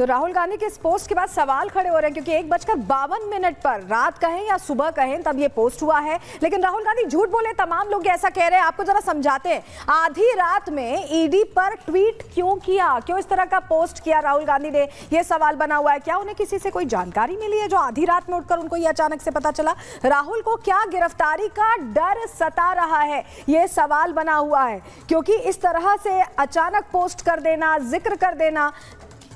तो राहुल गांधी के इस पोस्ट के बाद सवाल खड़े हो रहे हैं, क्योंकि 1:52 पर रात कहें या सुबह कहें तब ये पोस्ट हुआ है, लेकिन राहुल गांधी झूठ बोले, तमाम लोग ऐसा कह रहे हैं। आपको जरा समझाते हैं, आधी रात में ईडी पर ट्वीट क्यों किया, क्यों इस तरह का पोस्ट किया राहुल गांधी ने, ये सवाल बना हुआ है। क्या उन्हें किसी से कोई जानकारी मिली है जो आधी रात में उठकर उनको ये अचानक से पता चला? राहुल को क्या गिरफ्तारी का डर सता रहा है, ये सवाल बना हुआ है, क्योंकि इस तरह से अचानक पोस्ट कर देना, जिक्र कर देना।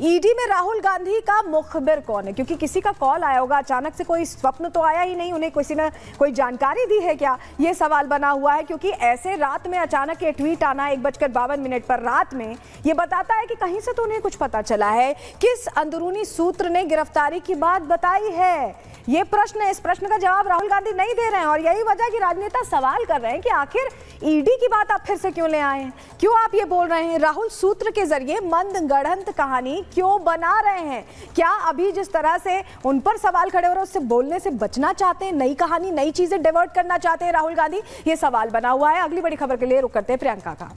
ईडी में राहुल गांधी का मुखबिर कौन है? क्योंकि किसी का कॉल आया होगा अचानक से, कोई स्वप्न तो आया ही नहीं, उन्हें किसी ने कोई जानकारी दी है क्या, ये सवाल बना हुआ है। क्योंकि ऐसे रात में अचानक ये ट्वीट आना 1:52 पर रात में, ये बताता है कि कहीं से तो उन्हें कुछ पता चला है। किस अंदरूनी सूत्र ने गिरफ्तारी की बात बताई है, ये प्रश्न है। इस प्रश्न का जवाब राहुल गांधी नहीं दे रहे हैं, और यही वजह कि राजनेता सवाल कर रहे हैं कि आखिर ईडी की बात आप फिर से क्यों ले आए हैं, क्यों आप ये बोल रहे हैं? राहुल सूत्र के जरिए मंद गढ़ंत कहानी क्यों बना रहे हैं? क्या अभी जिस तरह से उन पर सवाल खड़े हो रहे हैं उससे बोलने से बचना चाहते हैं, नई कहानी, नई चीजें डिवर्ट करना चाहते हैं राहुल गांधी? ये सवाल बना हुआ है। अगली बड़ी खबर के लिए रुक करते हैं प्रियंका का।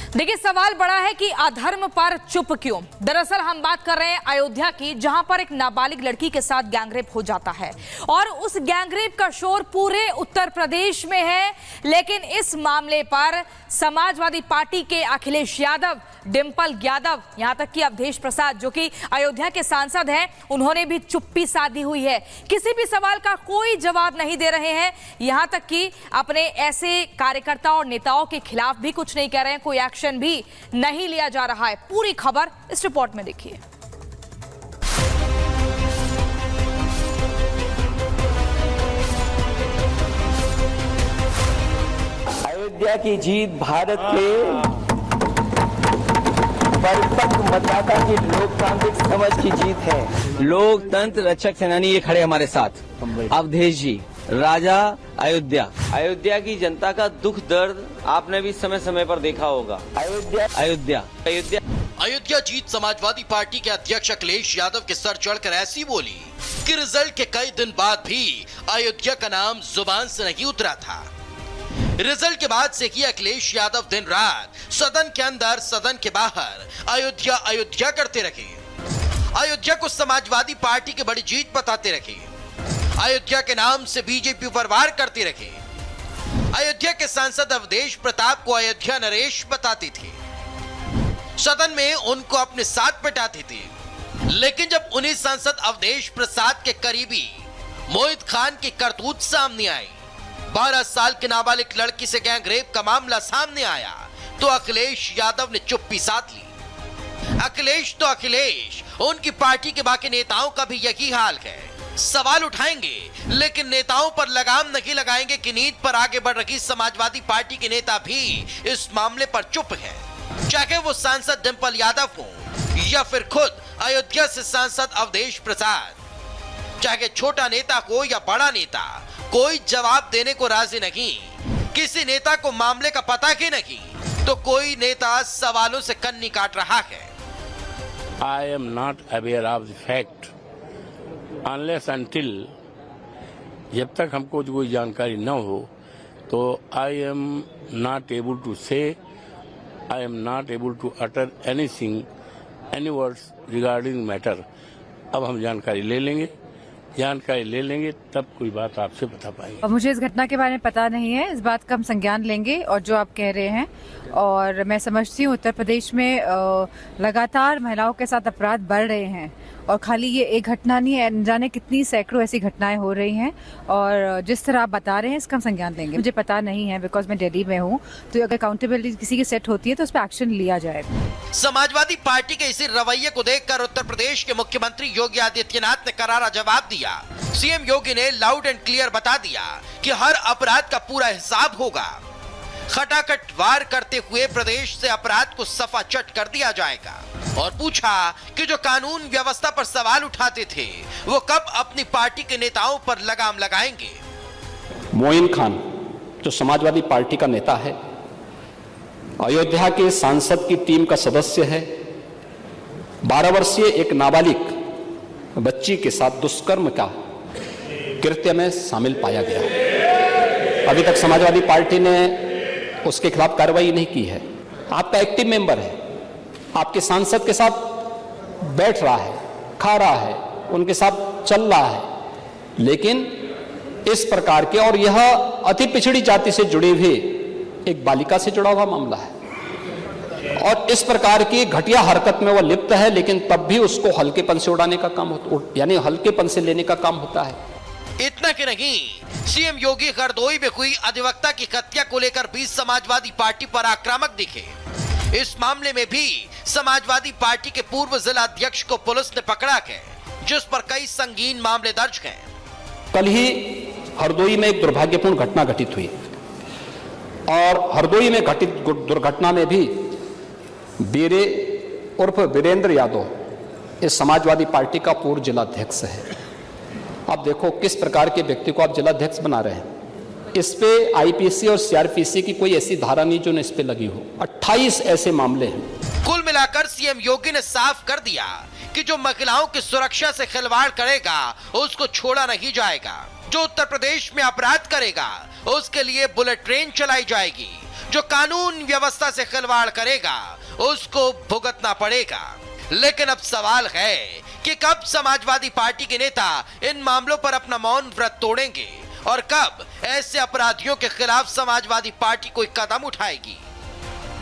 देखिए, सवाल बड़ा है कि अधर्म पर चुप क्यों। दरअसल हम बात कर रहे हैं अयोध्या की, जहां पर एक नाबालिग लड़की के साथ गैंगरेप हो जाता है, और उस गैंगरेप का शोर पूरे उत्तर प्रदेश में है। लेकिन इस मामले पर समाजवादी पार्टी के अखिलेश यादव, डिंपल यादव, यहां तक कि अवधेश प्रसाद जो कि अयोध्या के सांसद हैं, उन्होंने भी चुप्पी साधी हुई है। किसी भी सवाल का कोई जवाब नहीं दे रहे हैं, यहां तक कि अपने ऐसे कार्यकर्ताओं और नेताओं के खिलाफ भी कुछ नहीं कह रहे हैं, कोई एक्शन भी नहीं लिया जा रहा है। पूरी खबर इस रिपोर्ट में देखिए। अयोध्या की जीत भारत के परिपक्व मतदाता की लोकतांत्रिक समझ की जीत है। लोकतंत्र रक्षक सेनानी ये खड़े हमारे साथ, अवधेश जी, राजा अयोध्या। अयोध्या की जनता का दुख दर्द आपने भी समय समय पर देखा होगा। अयोध्या अयोध्या अयोध्या अयोध्या जीत समाजवादी पार्टी के अध्यक्ष अखिलेश यादव के सर चढ़कर ऐसी बोली कि रिजल्ट के कई दिन बाद भी अयोध्या का नाम जुबान से नहीं उतरा था। रिजल्ट के बाद से किया अखिलेश यादव दिन रात सदन के अंदर, सदन के बाहर अयोध्या अयोध्या करते रहे। अयोध्या को समाजवादी पार्टी की बड़ी जीत बताते रहे। अयोध्या के नाम से बीजेपी पर वार करते रहे। अयोध्या के सांसद अवधेश प्रताप को अयोध्या नरेश बताते थे। सदन में उनको अपने साथ बिठाते थे। लेकिन जब उन्हीं सांसद अवधेश प्रसाद के करीबी मोहित खान की करतूत सामने आई, 12 साल की नाबालिग लड़की से गैंगरेप का मामला सामने आया, तो अखिलेश यादव ने चुप्पी साध ली। अखिलेश तो अखिलेश, उनकी पार्टी के बाकी नेताओं का भी यही हाल है। सवाल उठाएंगे लेकिन नेताओं पर लगाम नहीं लगाएंगे कि नीति पर आगे बढ़ रही समाजवादी पार्टी के नेता भी इस मामले पर चुप है। चाहे वो सांसद डिंपल यादव हो या फिर खुद अयोध्या से सांसद अवधेश प्रसाद, चाहे छोटा नेता हो या बड़ा नेता, कोई जवाब देने को राजी नहीं। किसी नेता को मामले का पता ही नहीं, तो कोई नेता सवालों से कन्नी काट रहा है। I am not aware of the fact unless until, जब तक हमको कोई जानकारी न हो तो I am not able to say, I am not able to utter anything, any words regarding matter। अब हम जानकारी ले लेंगे तब कोई बात आपसे बता पाएंगे। मुझे इस घटना के बारे में पता नहीं है, इस बात का हम संज्ञान लेंगे और जो आप कह रहे हैं, और मैं समझती हूँ उत्तर प्रदेश में लगातार महिलाओं के साथ अपराध बढ़ रहे हैं, और खाली ये एक घटना नहीं है, न जाने कितनी सैकड़ों ऐसी घटनाएं हो रही हैं, और जिस तरह आप बता रहे हैं इसका हम संज्ञान लेंगे। मुझे पता नहीं है बिकॉज मैं दिल्ली में हूँ, तो अगर अकाउंटेबिलिटी किसी की सेट होती है तो उस पर एक्शन लिया जाएगा। समाजवादी पार्टी के इसी रवैये को देखकर उत्तर प्रदेश के मुख्यमंत्री योगी आदित्यनाथ ने करारा जवाब दिया। सीएम योगी ने लाउड एंड क्लियर बता दिया कि हर अपराध का पूरा हिसाब होगा। खटाखट वार करते हुए प्रदेश से अपराध को सफा चट कर दिया जाएगा, और पूछा कि जो कानून व्यवस्था पर सवाल उठाते थे वो कब अपनी पार्टी के नेताओं पर लगाम लगाएंगे। मोइन खान जो समाजवादी पार्टी का नेता है, अयोध्या के सांसद की टीम का सदस्य है, 12 वर्षीय एक नाबालिग बच्ची के साथ दुष्कर्म का कृत्य में शामिल पाया गया। अभी तक समाजवादी पार्टी ने उसके खिलाफ कार्रवाई नहीं की है। आपका एक्टिव मेंबर है, आपके सांसद के साथ बैठ रहा है, खा रहा है, उनके साथ चल रहा है, लेकिन इस प्रकार के, और यह अति पिछड़ी जाति से जुड़ी हुई एक बालिका से जुड़ा हुआ मामला है, और इस प्रकार की घटिया हरकत में वह लिप्त है, लेकिन तब भी उसको हल्केपन से उड़ाने का काम यानी हल्केपन से लेने का काम होता है। इतना कि नहीं, सीएम योगी हरदोई में हुई अधिवक्ता की हत्या को लेकर भी समाजवादी पार्टी पर आक्रामक दिखे। इस मामले में भी समाजवादी पार्टी के पूर्व जिला अध्यक्ष को पुलिस ने पकड़ा है, जिस पर कई संगीन मामले दर्ज हैं। कल ही हरदोई में एक दुर्भाग्यपूर्ण घटना घटित हुई, और हरदोई में घटित दुर्घटना में भी बीरे उर्फ वीरेंद्र यादव इस समाजवादी पार्टी का पूर्व जिलाध्यक्ष है। अब देखो किस प्रकार के व्यक्ति को आप जिलाध्यक्ष बना रहे हैं। इस पे आईपीसी और सीआरपीसी की कोई ऐसी धारा नहीं जो इस पे लगी हो। 28 ऐसे मामले हैं। कुल मिलाकर सीएम योगी ने साफ कर दिया कि जो महिलाओं की सुरक्षा से खिलवाड़ करेगा उसको छोड़ा नहीं जाएगा। जो उत्तर प्रदेश में अपराध करेगा उसके लिए बुलेट ट्रेन चलाई जाएगी। जो कानून व्यवस्था से खिलवाड़ करेगा उसको भुगतना पड़ेगा। लेकिन अब सवाल है कि कब समाजवादी पार्टी के नेता इन मामलों पर अपना मौन व्रत तोड़ेंगे और कब ऐसे अपराधियों के खिलाफ समाजवादी पार्टी कोई कदम उठाएगी।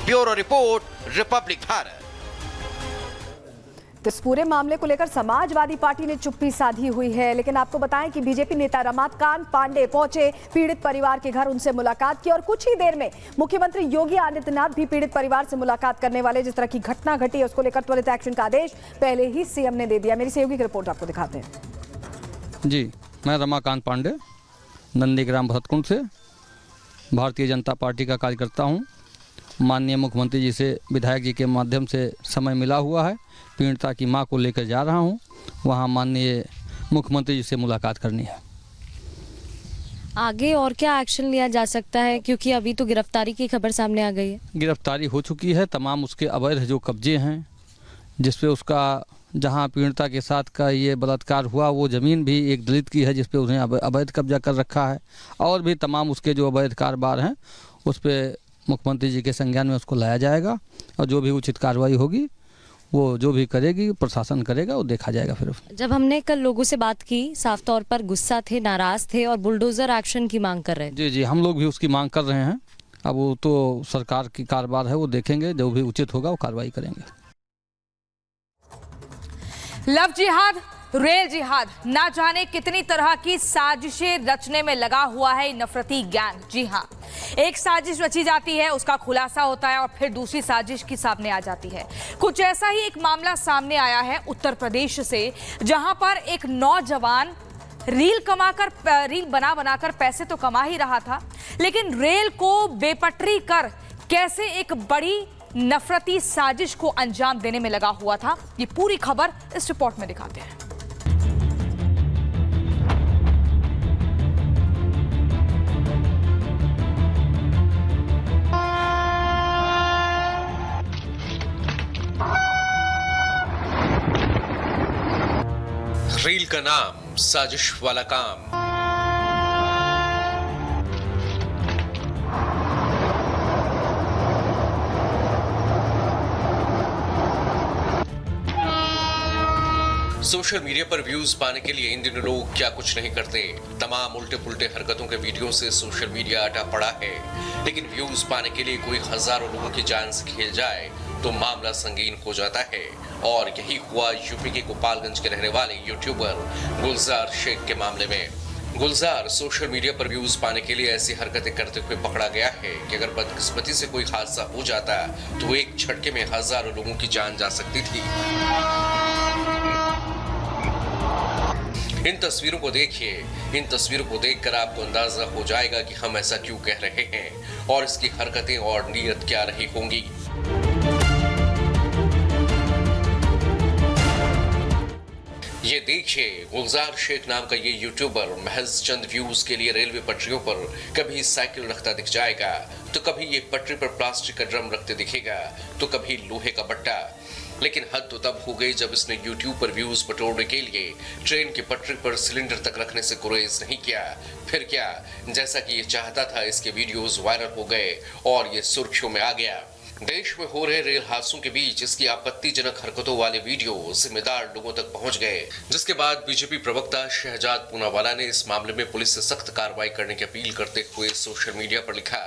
Bureau report, Republic Bharat. तो इस पूरे मामले को लेकर समाजवादी पार्टी ने चुप्पी साधी हुई है, लेकिन आपको बताएं कि बीजेपी नेता रमाकांत पांडे पहुंचे पीड़ित परिवार के घर, उनसे मुलाकात की और कुछ ही देर में मुख्यमंत्री योगी आदित्यनाथ भी पीड़ित परिवार से मुलाकात करने वाले। जिस तरह की घटना घटी है उसको लेकर त्वरित एक्शन का आदेश पहले ही सीएम ने दे दिया। मेरी सहयोगी की रिपोर्ट आपको दिखाते हैं। जी, मैं रमाकांत पांडे नंदीग्राम भरतकुंड से भारतीय जनता पार्टी का कार्यकर्ता हूँ। माननीय मुख्यमंत्री जी से विधायक जी के माध्यम से समय मिला हुआ है, पीड़िता की मां को लेकर जा रहा हूं, वहां माननीय मुख्यमंत्री जी से मुलाकात करनी है। आगे और क्या एक्शन लिया जा सकता है, क्योंकि अभी तो गिरफ्तारी की खबर सामने आ गई है। गिरफ्तारी हो चुकी है, तमाम उसके अवैध जो कब्जे हैं, जिसपे उसका जहां पीड़िता के साथ का ये बलात्कार हुआ वो ज़मीन भी एक दलित की है, जिसपे उसने अवैध कब्जा कर रखा है, और भी तमाम उसके जो अवैध कारोबार हैं उस पर मुख्यमंत्री जी के संज्ञान में उसको लाया जाएगा, और जो भी उचित कार्रवाई होगी वो जो भी करेगी प्रशासन करेगा, वो देखा जाएगा। फिर जब हमने कल लोगों से बात की, साफ तौर पर गुस्सा थे, नाराज थे और बुलडोजर एक्शन की मांग कर रहे थे। जी, हम लोग भी उसकी मांग कर रहे हैं। अब वो तो सरकार की कारोबार है, वो देखेंगे, जो भी उचित होगा वो कार्रवाई करेंगे। लव जिहाद, रेल जिहाद, ना जाने कितनी तरह की साजिशें रचने में लगा हुआ है नफरती गैंग। जी हाँ, एक साजिश रची जाती है, उसका खुलासा होता है और फिर दूसरी साजिश की सामने आ जाती है। कुछ ऐसा ही एक मामला सामने आया है उत्तर प्रदेश से, जहां पर एक नौजवान रील बनाकर पैसे तो कमा ही रहा था, लेकिन रेल को बेपटरी कर कैसे एक बड़ी नफरती साजिश को अंजाम देने में लगा हुआ था। ये पूरी खबर इस रिपोर्ट में दिखाते हैं। रील का नाम, साजिश वाला काम। सोशल मीडिया पर व्यूज पाने के लिए इन दिनों लोग क्या कुछ नहीं करते। तमाम उल्टे पुल्टे हरकतों के वीडियो से सोशल मीडिया अटा पड़ा है, लेकिन व्यूज पाने के लिए कोई हजारों लोगों की जान से खेल जाए तो मामला संगीन हो जाता है। और यही हुआ यूपी के गोपालगंज के रहने वाले यूट्यूबर गुलजार शेख के मामले में। गुलजार सोशल मीडिया पर व्यूज पाने के लिए ऐसी हरकतें करते हुए पकड़ा गया है कि अगर बदकिस्मती से कोई हादसा हो जाता तो एक झटके में हजारों लोगों की जान जा सकती थी। इन तस्वीरों को देखिए। इन तस्वीरों को देखकर आपको अंदाजा हो जाएगा कि हम ऐसा क्यों कह रहे हैं और इसकी हरकतें और नीयत क्या रही होंगी। ये देखिए, गुलजार शेख नाम का ये यूट्यूबर महज चंद व्यूज के लिए रेलवे पटरियों पर कभी साइकिल रखता दिख जाएगा, तो कभी ये पटरी पर प्लास्टिक का ड्रम रखते दिखेगा, तो कभी लोहे का बट्टा। लेकिन हद तो तब हो गई जब इसने YouTube पर व्यूज बटोरने के लिए ट्रेन की पटरी पर सिलेंडर तक रखने से गुरेज नहीं किया। फिर क्या, जैसा कि ये चाहता था इसके वीडियोस वायरल हो गए और ये सुर्खियों में आ गया। देश में हो रहे रेल हादसों के बीच इसकी आपत्तिजनक हरकतों वाले वीडियो जिम्मेदार लोगों तक पहुंच गए, जिसके बाद बीजेपी प्रवक्ता शहजाद पूनावाला ने इस मामले में पुलिस से सख्त कार्रवाई करने की अपील करते हुए सोशल मीडिया पर लिखा,